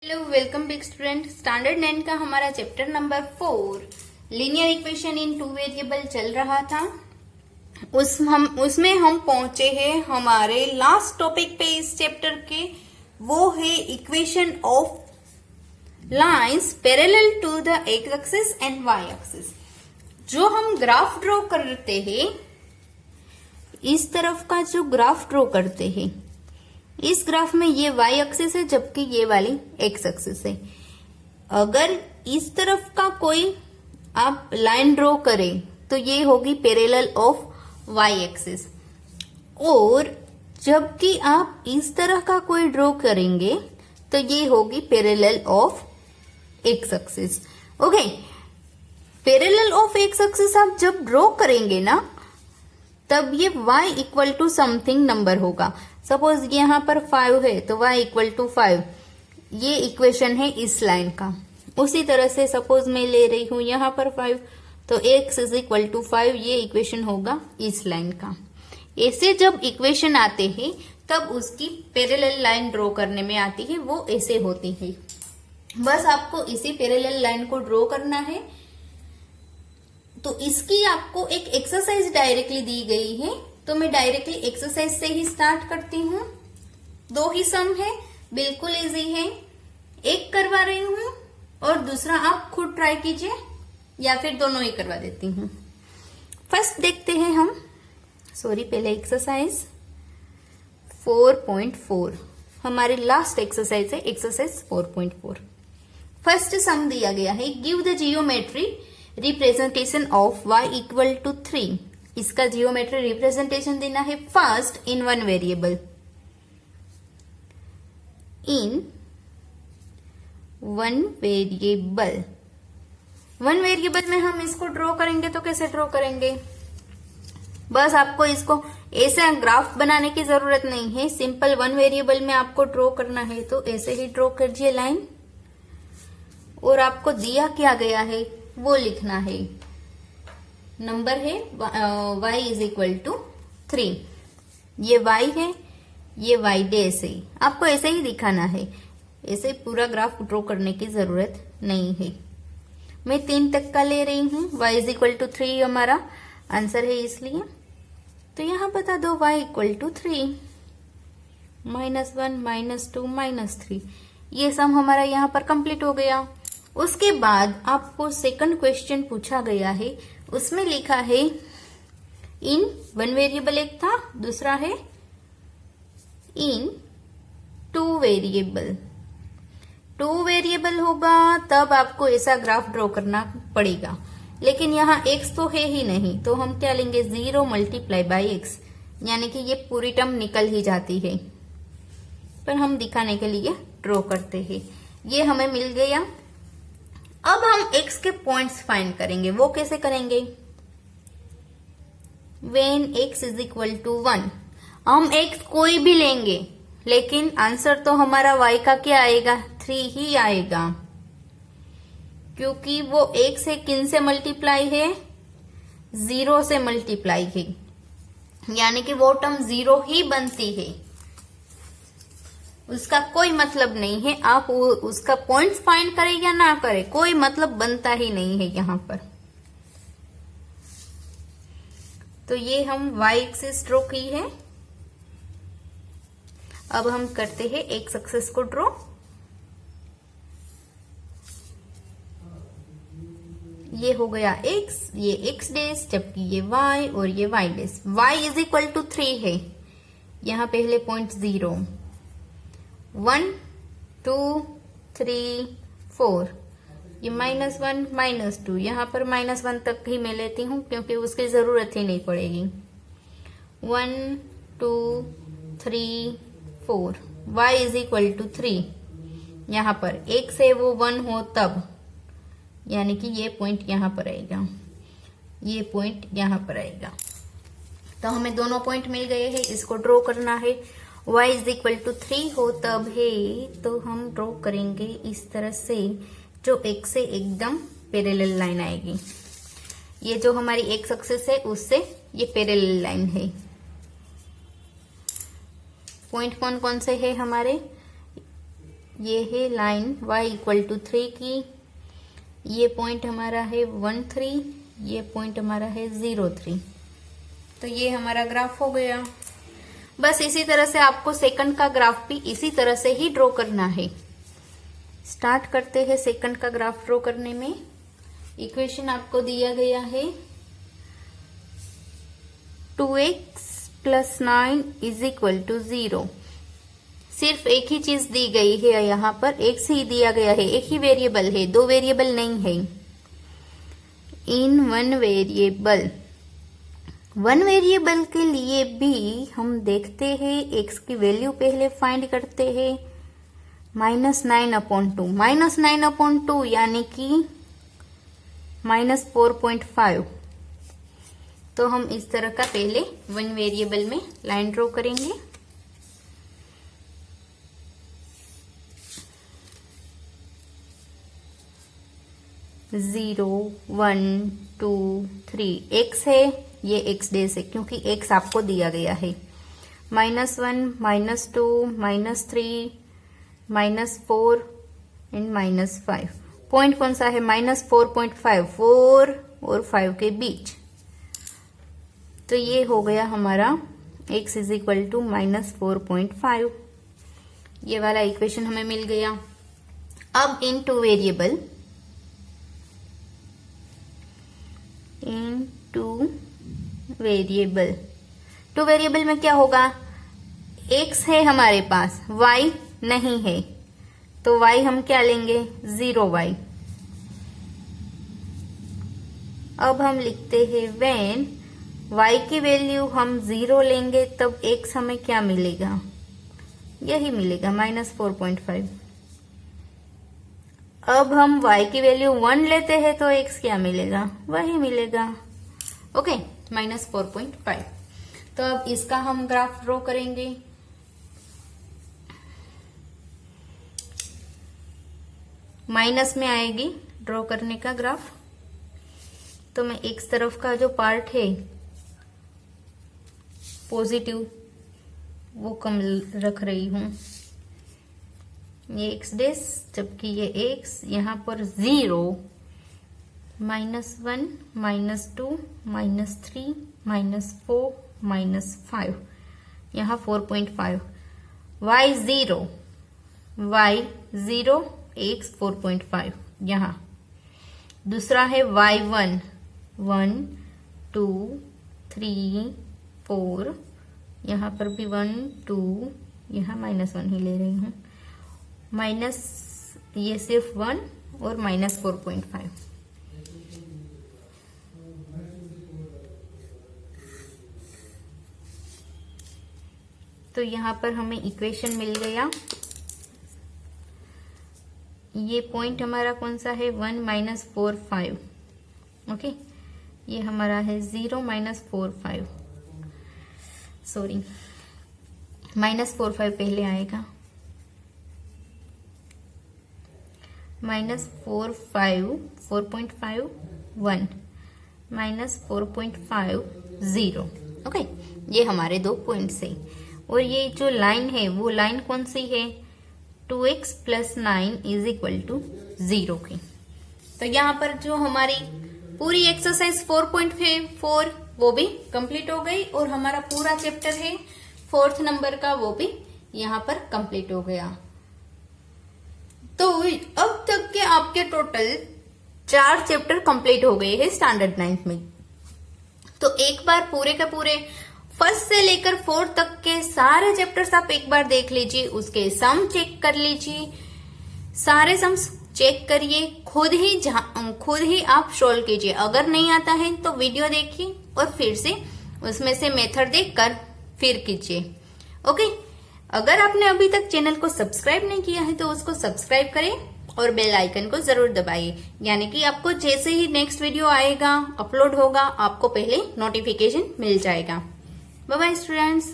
Hello welcome big student. Standard 9 का हमारा chapter number 4 linear equation in two variable चल रहा था। उसमें हम पहुंचे हैं हमारे लास्ट टॉपिक पे इस चैप्टर के, वो है equation of lines parallel to the X axis and Y axis. जो हम ग्राफ ड्रॉ करते हैं, इस तरफ का जो ग्राफ ड्रॉ करते हैं, इस ग्राफ में ये y एक्सिस है जबकि ये वाली x एक्सिस है। अगर इस तरफ का कोई आप लाइन ड्रॉ करें तो ये होगी पैरेलल ऑफ y एक्सिस, और जबकि आप इस तरह का कोई ड्रॉ करेंगे तो ये होगी parallel of x axis. Okay, parallel of x axis आप जब ड्रॉ करेंगे ना, तब ये y equal to something number होगा। सपोज यहाँ पर 5 है तो y इक्वल टू 5, ये इक्वेशन है इस लाइन का। उसी तरह से सपोज मैं ले रही हूं यहाँ पर 5, तो x इज इक्वल टू 5, ये इक्वेशन होगा इस लाइन का। ऐसे जब इक्वेशन आते हैं तब उसकी पैरेलल लाइन ड्रॉ करने में आती है, वो ऐसे होती है। बस आपको इसी पैरेलल लाइन को ड्रॉ करना है। तो इसकी आपको एक एक्सरसाइज डायरेक्टली दी गई है, तो मैं डायरेक्टली एक्सरसाइज से ही स्टार्ट करती हूँ। 2 ही सम है, बिल्कुल इजी है। एक करवा रही हूँ और दूसरा आप खुद ट्राई कीजिए, या फिर दोनों ही करवा देती हूँ। फर्स्ट देखते हैं हम, पहले एक्सरसाइज 4.4 हमारी लास्ट एक्सरसाइज है, एक्सरसाइज 4.4। फर्स्ट सम दिया गया है, give the geometry representation of y equal to 3। इसका जियोमेट्री रिप्रेजेंटेशन देना है first in one variable. One variable में हम इसको ड्रॉ करेंगे तो कैसे ड्रॉ करेंगे? बस आपको इसको ऐसे ग्राफ बनाने की जरूरत नहीं है, सिंपल वन वेरिएबल में आपको ड्रॉ करना है तो ऐसे ही ड्रॉ कीजिए लाइन, और आपको दिया क्या गया है वो लिखना है। नंबर है y इज इक्वल टू 3, ये y है, ये y डैश है। आपको ऐसे ही दिखाना है, ऐसे पूरा ग्राफ ड्रॉ करने की जरूरत नहीं है। मैं 3 तक का ले रही हूँ, y इज इक्वल टू 3 हमारा आंसर है, इसलिए तो यहां बता दो y इक्वल टू 3, -1 -2 -3। ये सम हमारा यहाँ पर कंप्लीट हो गया। उसके बाद आपको सेकंड क्वेश्चन पूछा गया है, उसमें लिखा है इन वन वेरिएबल एक था, दूसरा है इन टू वेरिएबल। टू वेरिएबल होगा तब आपको ऐसा ग्राफ ड्रॉ करना पड़ेगा, लेकिन यहाँ x तो है ही नहीं, तो हम क्या लेंगे 0 मल्टीप्लाई बाई x, यानी कि ये पूरी टर्म निकल ही जाती है, पर हम दिखाने के लिए ड्रॉ करते हैं। ये हमें मिल गया। अब हम x के पॉइंट्स फाइंड करेंगे। वो कैसे करेंगे? When x is equal to 1, हम x कोई भी लेंगे, लेकिन आंसर तो हमारा y का क्या आएगा? 3 ही आएगा, क्योंकि वो x से किन से मल्टीप्लाई है? 0 से मल्टीप्लाई है, यानी कि वो टर्म 0 ही बनती है। उसका कोई मतलब नहीं है, आप उसका पॉइंट्स फाइंड करें या ना करें, कोई मतलब बनता ही नहीं है यहाँ पर। तो ये हम y एक्सिस ड्रॉ की है। अब हम करते हैं x एक्सिस को ड्रॉ। ये हो गया x, ये x डैश, जबकि ये y और ये y dash. y is equal to 3 है, यहाँ पहले पॉइंट 0, 1 2 3 4, ये -1 -2, यहाँ पर -1 तक ही मैं लेती हूँ क्योंकि उसकी जरूरत ही नहीं पड़ेगी। 1 2 3 4, y इज इक्वल टू 3, यहाँ पर एक से वो 1 हो तब, यानी कि ये पॉइंट यहाँ पर आएगा, ये पॉइंट यहाँ पर आएगा। तो हमें दोनों पॉइंट मिल गए हैं, इसको ड्रॉ करना है। y इज इक्वल टू 3 हो तब है, तो हम ड्रॉ करेंगे इस तरह से, जो x से एकदम पैरेलल लाइन आएगी। ये जो हमारी x एक्सिस है उससे ये पैरेलल लाइन है। पॉइंट कौन कौन से है हमारे? ये है लाइन y इक्वल टू 3 की, ये पॉइंट हमारा है 1 3, ये पॉइंट हमारा है 0 3। तो ये हमारा ग्राफ हो गया। बस इसी तरह से आपको सेकंड का ग्राफ भी इसी तरह से ही ड्रॉ करना है। स्टार्ट करते हैं सेकंड का ग्राफ ड्रॉ करने में। इक्वेशन आपको दिया गया है 2x plus 9 is equal to 0। सिर्फ एक ही चीज दी गई है, यहाँ पर x ही दिया गया है, एक ही वेरिएबल है, दो वेरिएबल नहीं है। इन वन वेरिएबल के लिए भी हम देखते हैं, x की वैल्यू पहले फाइंड करते हैं। -9/2, -9/2 यानी कि -4.5। तो हम इस तरह का पहले वन वेरिएबल में लाइन ड्रॉ करेंगे। जीरो 1 2 3 x है, ये x डेज है क्योंकि x आपको दिया गया है। -1 -2 -3 -4 एंड -5। पॉइंट कौन सा है? -4.5, 4 और 5 के बीच। तो ये हो गया हमारा x इज इक्वल टू -4.5। ये वाला इक्वेशन हमें मिल गया। अब इन टू वेरिएबल टू वेरिएबल में क्या होगा? x है हमारे पास, y नहीं है, तो y हम क्या लेंगे? 0y। अब हम लिखते हैं व्हेन y की वैल्यू हम 0 लेंगे तब x हमें क्या मिलेगा? यही मिलेगा -4.5। अब हम y की वैल्यू 1 लेते हैं तो x क्या मिलेगा? वही मिलेगा। ओके, -4.5। तो अब इसका हम ग्राफ ड्रॉ करेंगे। माइनस में आएगी ड्रॉ करने का ग्राफ, तो मैं एक तरफ का जो पार्ट है पॉजिटिव वो कम रख रही हूं, ये x डेस, जबकि ये x यहाँ पर 0, -1 -2 -3 -4 -5, यहाँ 4.5, y 0 x 4.5 यहाँ। दूसरा है y 1 2 3 4, यहाँ पर भी 1 2, यहाँ -1 ही ले रही हूँ, माइनस ये सिर्फ 1 और -4.5। तो यहाँ पर हमें इक्वेशन मिल गया। ये पॉइंट हमारा कौन सा है? 1 -4 5। ओके, ये हमारा है 0 -4 5, सॉरी -4 5 पहले आएगा। -4 5 4.5 1 -4.5 0। ओके, ये हमारे दो पॉइंट्स है। और ये जो लाइन है वो लाइन कौन सी है? 2x plus 9 is equal to 0 की। तो यहाँ पर जो हमारी पूरी एक्सरसाइज 4.4 वो भी कंप्लीट हो गई और हमारा पूरा चैप्टर है 4th नंबर का, वो भी यहाँ पर कंप्लीट हो गया। तो अब तक के आपके टोटल 4 चैप्टर कंप्लीट हो गए हैं स्टैंडर्ड 9th में। तो एक बार पूरे के पूरे 1st से लेकर 4th तक के सारे चैप्टर्स आप एक बार देख लीजिए, उसके सम चेक कर लीजिए, सारे सम्स चेक करिए, खुद ही आप सोल्व कीजिए। अगर नहीं आता है तो वीडियो देखिए और फिर से उसमें से मेथड देखकर फिर कीजिए। ओके, अगर आपने अभी तक चैनल को सब्सक्राइब नहीं किया है तो उसको सब्सक्राइब करें और बेल आइकन को जरूर दबाइए, यानी कि आपको जैसे ही नेक्स्ट वीडियो आएगा, अपलोड होगा, आपको पहले नोटिफिकेशन मिल जाएगा। Bye bye students.